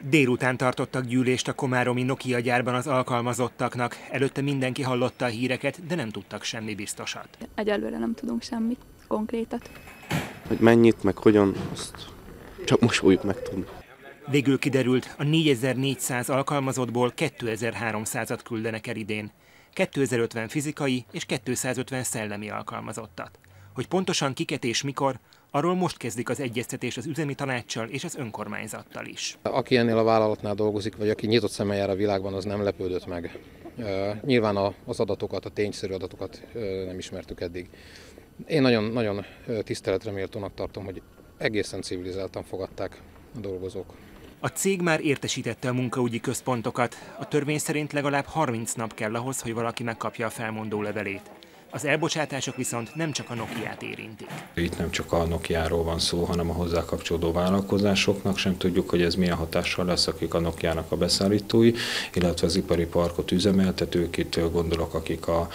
Délután tartottak gyűlést a komáromi Nokia gyárban az alkalmazottaknak. Előtte mindenki hallotta a híreket, de nem tudtak semmi biztosat. Egyelőre nem tudunk semmit konkrétat. Hogy mennyit, meg hogyan, azt csak most fogjuk megtudni. Végül kiderült, a 4400 alkalmazottból 2300-at küldenek el idén. 2050 fizikai és 250 szellemi alkalmazottat. Hogy pontosan kiket és mikor, arról most kezdik az egyeztetést az üzemi tanáccsal és az önkormányzattal is. Aki ennél a vállalatnál dolgozik, vagy aki nyitott szemmel jár a világban, az nem lepődött meg. Nyilván az adatokat, a tényszerű adatokat nem ismertük eddig. Én nagyon tiszteletre méltónak tartom, hogy egészen civilizáltan fogadták a dolgozók. A cég már értesítette a munkaügyi központokat. A törvény szerint legalább 30 nap kell ahhoz, hogy valaki megkapja a felmondó levelét. Az elbocsátások viszont nem csak a Nokiát érintik. Itt nem csak a Nokiáról van szó, hanem a hozzá kapcsolódó vállalkozásoknak sem tudjuk, hogy ez milyen hatással lesz, akik a Nokiának a beszállítói, illetve az ipari parkot üzemeltetők, itt gondolok, akik a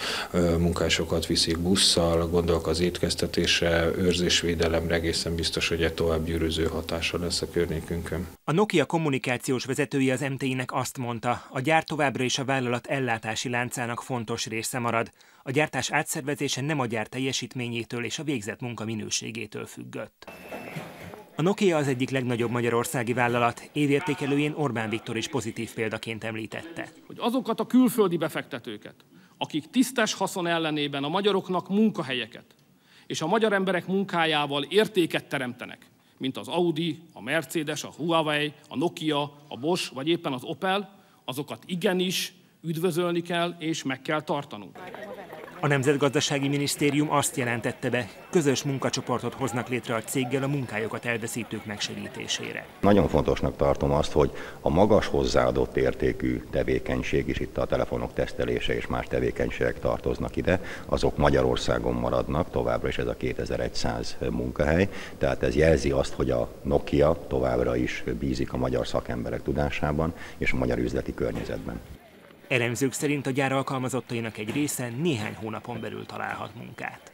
munkásokat viszik busszal, gondolok az étkeztetésre, őrzésvédelemre, egészen biztos, hogy egy tovább gyűrűző hatással lesz a környékünkön. A Nokia kommunikációs vezetője az MTI-nek azt mondta, a gyár továbbra is a vállalat ellátási láncának fontos része marad. A gyártás átszervezése nem a gyár teljesítményétől és a végzett munka minőségétől függött. A Nokia az egyik legnagyobb magyarországi vállalat, évértékelőjén Orbán Viktor is pozitív példaként említette. Hogy azokat a külföldi befektetőket, akik tisztes haszon ellenében a magyaroknak munkahelyeket és a magyar emberek munkájával értéket teremtenek, mint az Audi, a Mercedes, a Huawei, a Nokia, a Bosch vagy éppen az Opel, azokat igenis üdvözölni kell és meg kell tartanunk. A Nemzetgazdasági Minisztérium azt jelentette be, közös munkacsoportot hoznak létre a céggel a munkájukat elveszítők megsegítésére. Nagyon fontosnak tartom azt, hogy a magas hozzáadott értékű tevékenység is, itt a telefonok tesztelése és más tevékenységek tartoznak ide, azok Magyarországon maradnak, továbbra is ez a 2100 munkahely, tehát ez jelzi azt, hogy a Nokia továbbra is bízik a magyar szakemberek tudásában és a magyar üzleti környezetben. Elemzők szerint a gyár alkalmazottainak egy része néhány hónapon belül találhat munkát.